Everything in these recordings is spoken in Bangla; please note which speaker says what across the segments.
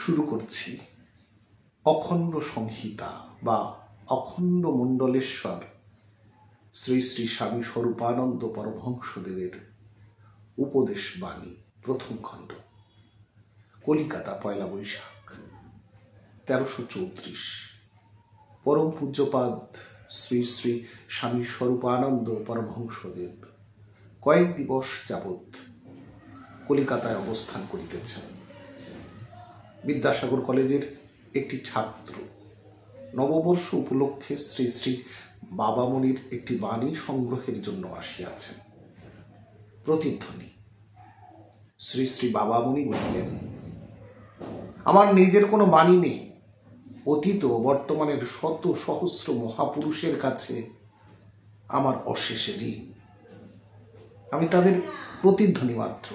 Speaker 1: শুরু করছি অখণ্ড সংহিতা বা অখণ্ড মণ্ডলেশ্বর শ্রী শ্রী স্বামী স্বরূপানন্দ পরমহংসদেবের উপদেশ বাণী প্রথম খণ্ড, কলিকাতা, পয়লা বৈশাখ 1334। পরম পূজ্যপাদ শ্রী শ্রী স্বামী স্বরূপানন্দ পরমহংসদেব কয়েক দিবস যাবৎ কলিকাতায় অবস্থান করিতেছেন। বিদ্যাসাগর কলেজের একটি ছাত্র নববর্ষ উপলক্ষে শ্রী শ্রী বাবামণির একটি বাণী সংগ্রহের জন্য আসিয়াছেন। প্রতিধ্বনি। শ্রী শ্রী বাবামণি বলিলেন, আমার নিজের কোনো বাণী নেই। অতীত বর্তমানের শত সহস্র মহাপুরুষের কাছে আমার অশেষ ঋণ। আমি তাদের প্রতিধ্বনি মাত্র।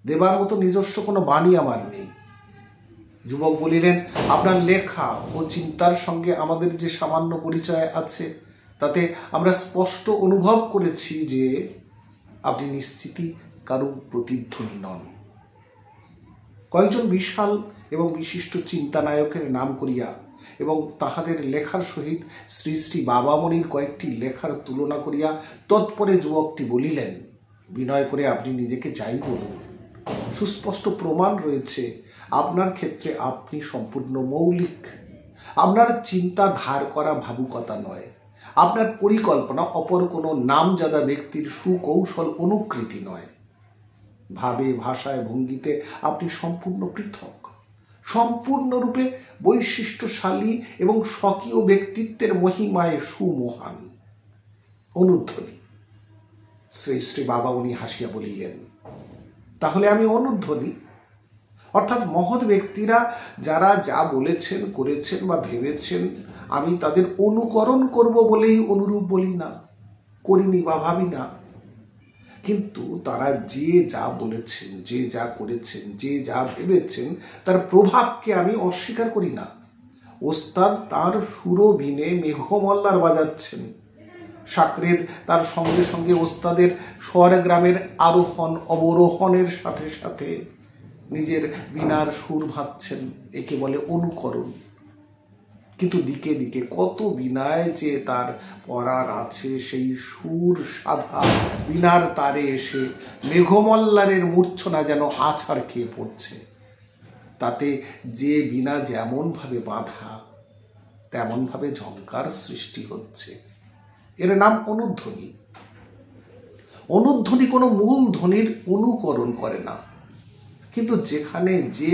Speaker 1: দেবার মতো নিজস্ব কোনো বাণী আমার নেই। যুবক বলিলেন, আপনার লেখা ও চিন্তার সঙ্গে আমাদের যে সামান্য পরিচয় আছে, তাতে আমরা স্পষ্ট অনুভব করেছি যে আপনি নিশ্চিতই কারো প্রতিধ্বনি নন। কয়েকজন বিশাল এবং বিশিষ্ট চিন্তানায়কের নাম করিয়া এবং তাহাদের লেখার সহিত শ্রী শ্রী বাবামণির কয়েকটি লেখার তুলনা করিয়া তৎপরে যুবকটি বলিলেন, বিনয় করে আপনি নিজেকে যাই বলুন, সুস্পষ্ট প্রমাণ রয়েছে আপনার ক্ষেত্রে আপনি সম্পূর্ণ মৌলিক। আপনার চিন্তা ধার করা ভাবুকতা নয়, আপনার পরিকল্পনা অপর কোনো নামজাদা ব্যক্তির সুকৌশল অনুকৃতি নয়। ভাবে, ভাষায়, ভঙ্গিতে আপনি সম্পূর্ণ পৃথক, সম্পূর্ণরূপে বৈশিষ্ট্যশালী এবং স্বকীয় ব্যক্তিত্বের মহিমায় সুমহান। অনুধ্বনি। শ্রী শ্রী বাবামণি হাসিয়া বলিলেন, তাহলে আমি অনুধ্বনি? অর্থাৎ মহৎ ব্যক্তিরা যারা যা বলেছেন, করেছেন বা ভেবেছেন, আমি তাদের অনুকরণ করব বলেই অনুরূপ বলি না, করিনি বা ভাবি না। কিন্তু তারা যে যা বলেছেন, যে যা করেছেন, যে যা ভেবেছেন, তার প্রভাবকে আমি অস্বীকার করি না। ওস্তাদ তার সুরবিনে মেঘমল্লার বাজাচ্ছেন, সাকরেদ তার সঙ্গে সঙ্গে ওস্তাদের স্বরগ্রামের আরোহণ অবরোহণের সাথে সাথে নিজের বীণার সুর ভাবছেন। একে বলে অনুকরণ। কিন্তু দিকে দিকে কত বীণায় যে তার পরাণ আছে, সেই সুর সাধা বীণার তারে এসে মেঘমল্লারের মূর্ছনা যেন আছাড় খেয়ে পড়ছে। তাতে যে বীণা যেমনভাবে বাঁধা, তেমনভাবে ঝঙ্কার সৃষ্টি হচ্ছে। এর নাম অনুধ্বনি। অনুধ্বনি কোনো মূল ধ্বনির অনুকরণ করে না, কিন্তু যেখানে যে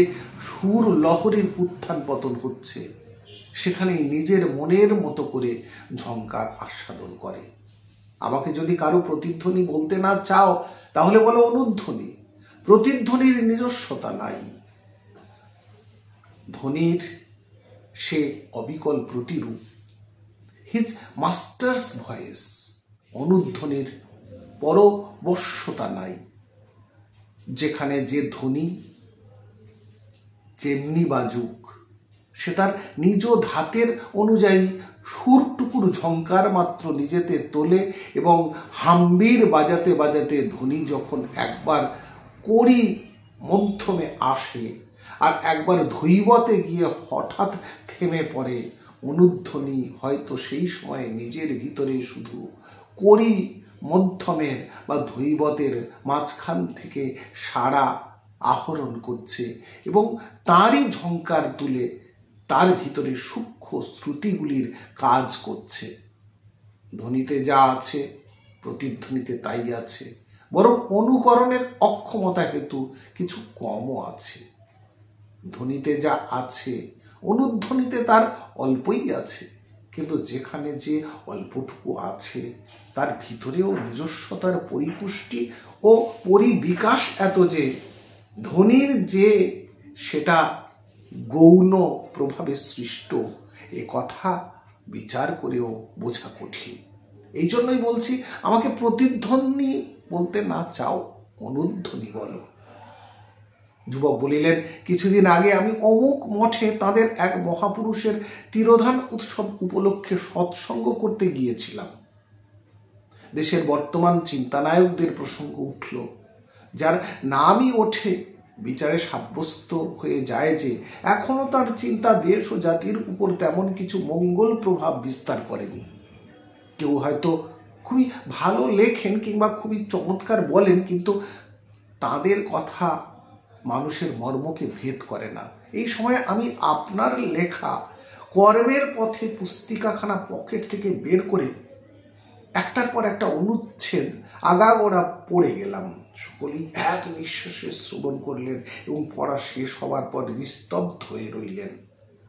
Speaker 1: সুর লহরীর উত্থান পতন হচ্ছে, সেখানে নিজের মনের মতো করে ঝঙ্কার আস্বাদন করে। আমাকে যদি কারো প্রতিধ্বনি বলতে না চাও, তাহলে বলো অনুধ্বনি। প্রতিধ্বনির নিজস্বতা নাই। ধ্বনির সে অবিকল প্রতিরূপ, হিজ মাস্টার্স ভয়েস। অনুধ্বনির পরবশ্যতা নাই। যেখানে যে ধ্বনি যেমনি বাজুক, সে তার নিজ ধাতের অনুযায়ী সুরটুকুর ঝঙ্কার মাত্র নিজেতে তোলে এবং হাম্বির বাজাতে বাজাতে ধ্বনি যখন একবার কড়ি মধ্যমে আসে আর একবার ধৈবতে গিয়ে হঠাৎ থেমে পড়ে, অনুধ্বনি হয়তো সেই সময় নিজের ভিতরে শুধু কড়ি মধ্যমের বা ধৈবতের মাঝখান থেকে সাড়া আহরণ করছে এবং তারই ঝঙ্কার তুলে তার ভিতরে সূক্ষ্ম শ্রুতিগুলির কাজ করছে। ধ্বনিতে যা আছে, প্রতিধ্বনিতে তাই আছে, বরং অনুকরণের অক্ষমতা হেতু কিছু কমও আছে। ধ্বনিতে যা আছে, অনুধ্বনিতে তার অল্পই আছে, কিন্তু যেখানে যে অল্পটুকু আছে, তার ভিতরেও নিজস্বতার পরিপুষ্টি ও পরিবিকাশ এত যে ধ্বনির যে সেটা গৌণ প্রভাবে সৃষ্ট, এ কথা বিচার করেও বোঝা কঠিন। এই জন্যই বলছি, আমাকে প্রতিধ্বনি বলতে না চাও, অনুধ্বনি বলো। যুবক বলিলেন, কিছুদিন আগে আমি অমুক মঠে তাদের এক মহাপুরুষের তিরোধান উৎসব উপলক্ষে সৎসঙ্গ করতে গিয়েছিলাম। দেশের বর্তমান চিন্তানায়কদের প্রসঙ্গ উঠল, যার নামই ওঠে বিচারে সাব্যস্ত হয়ে যায় যে এখনো তার চিন্তা দেশ ও জাতির উপর তেমন কিছু মঙ্গল প্রভাব বিস্তার করেনি। কেউ হয়তো খুবই ভালো লেখেন কিংবা খুবই চমৎকার বলেন, কিন্তু তাদের কথা মানুষের মর্মকে ভেদ করে না। এই সময় আমি আপনার লেখা কর্মের পথে পুস্তিকাখানা পকেট থেকে বের করে একটার পর একটা অনুচ্ছেদ আগাগোড়া পড়ে গেলাম। সকলেই এক নিঃশ্বাসে শ্রবণ করলেন এবং পড়া শেষ হওয়ার পর নিস্তব্ধ হয়ে রইলেন।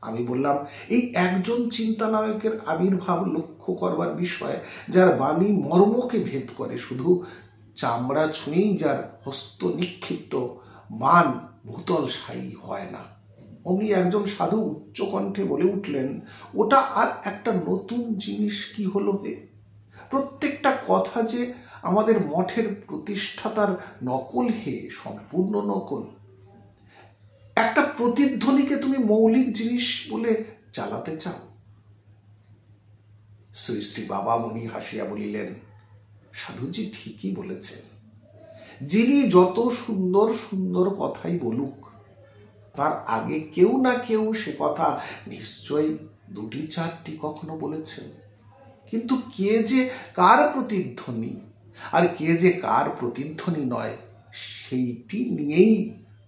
Speaker 1: আমি বললাম, এই একজন চিন্তানায়কের আবির্ভাব লক্ষ্য করবার বিষয়, যার বাণী মর্মকে ভেদ করে, শুধু চামড়া ছুঁয়েই যার হস্ত নিক্ষিপ্ত বাণ ভূতল সাই হয় না। অমনি একজন সাধু উচ্চকণ্ঠে বলে উঠলেন, ওটা আর একটা নতুন জিনিস কি হলো হে? প্রত্যেকটা কথা যে আমাদের মঠের প্রতিষ্ঠাতার নকল হে, সম্পূর্ণ নকল। একটা প্রতিধ্বনিকে তুমি মৌলিক জিনিস বলে চালাতে চাও? শ্রী শ্রী বাবামণি হাসিয়া বলিলেন, সাধুজি ঠিকই বলেছেন। যিনি যত সুন্দর সুন্দর কথাই বলুক, তার আগে কেউ না কেউ সে কথা নিশ্চয়ই দুটি চারটি কখনো বলেছেন। কিন্তু কে যে কার প্রতিধ্বনি আর কে যে কার প্রতিধ্বনি নয়, সেইটি নিয়েই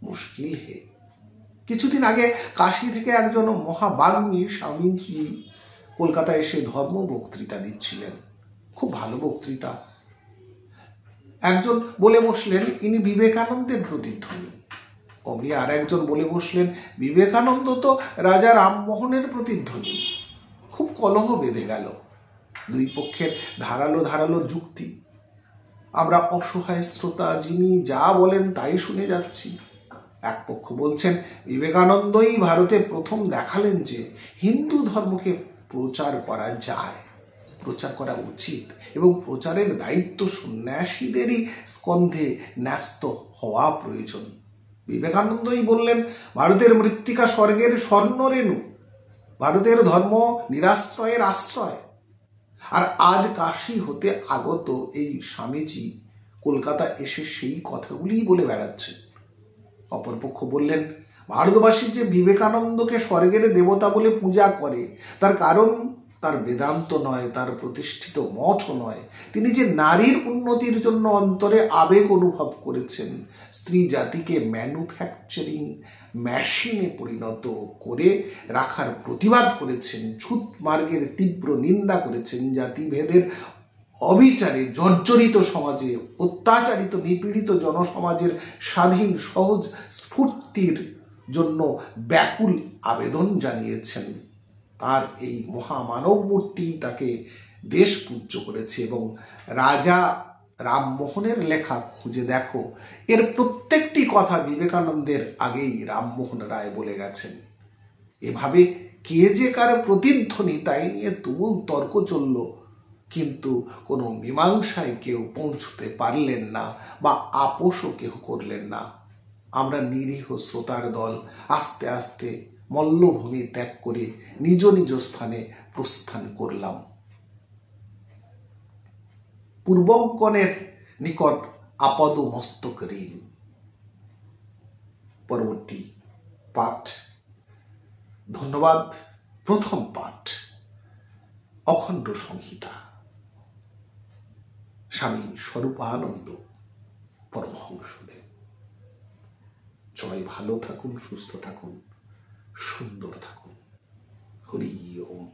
Speaker 1: মুশকিল হে। কিছুদিন আগে কাশী থেকে একজন মহাবাগ্মী স্বামীজি কলকাতায় এসে ধর্ম বক্তৃতা দিচ্ছিলেন। খুব ভালো বক্তৃতা। একজন বলে বসলেন, ইনি বিবেকানন্দের প্রতিধ্বনি। অমনি আর একজন বলে বসলেন, বিবেকানন্দ তো রাজা রামমোহনের প্রতিধ্বনি। খুব কলহ বেঁধে গেল। দুই পক্ষের ধারালো ধারালো যুক্তি। আমরা অসহায় শ্রোতা, যিনি যা বলেন তাই শুনে যাচ্ছি। এক পক্ষ বলছেন, বিবেকানন্দই ভারতে প্রথম দেখালেন যে হিন্দু ধর্মকে প্রচার করা যায়, প্রচার করা উচিত, এবং প্রচারের দায়িত্ব সন্ন্যাসীদেরই স্কন্ধে ন্যস্ত হওয়া প্রয়োজন। বিবেকানন্দই বললেন, ভারতের মৃত্তিকা স্বর্গের স্বর্ণরেণু, ভারতের ধর্ম নিরাশ্রয়ের আশ্রয়। আর আজ কাশী হতে আগত এই স্বামীজি কলকাতা এসে সেই কথাগুলিই বলে বেড়াচ্ছেন। অপরপক্ষ বললেন, ভারতবাসী যে বিবেকানন্দকে স্বর্গের দেবতা বলে পূজা করে, তার কারণ তার বেদান্ত নয়, তার প্রতিষ্ঠিত মঠও নয়। তিনি যে নারীর উন্নতির জন্য অন্তরে আবেগ অনুভব করেছেন, স্ত্রী জাতিকে ম্যানুফ্যাকচারিং মেশিনে পরিণত করে রাখার প্রতিবাদ করেছেন, ছুত মার্গের তীব্র নিন্দা করেছেন, জাতিভেদের অবিচারে জর্জরিত সমাজে, অত্যাচারিত নিপীড়িত জনসমাজের স্বাধীন সহজ স্ফূর্তির জন্য ব্যাকুল আবেদন জানিয়েছেন। তার এই মহামানব মূর্তি তাকে দেশ পূজ্য করেছে, এবং রাজা রামমোহনের লেখা খুঁজে দেখো, এর প্রত্যেকটি কথা বিবেকানন্দের আগেই রামমোহন রায় বলে গেছেন। এভাবে কে যে কার প্রতিধ্বনি তাই নিয়ে তুমুল তর্ক চলল, কিন্তু কোনো মীমাংসায় কেউ পৌঁছতে পারলেন না বা আপোষও কেউ করলেন না। আমরা নিরীহ শ্রোতার দল আস্তে আস্তে মল্লভূমি ত্যাগ করে নিজ নিজ স্থানে প্রস্থান করলাম। পূর্বঙ্কনের নিকট আপদ মস্তক ঋণ। পরবর্তী পাঠ। ধন্যবাদ। প্রথম পাঠ, অখণ্ড সংহিতা, স্বামী স্বরূপানন্দ পরমহংসদেব। সবাই ভালো থাকুন, সুস্থ থাকুন, সুন্দর থাকুন। হরি ওম।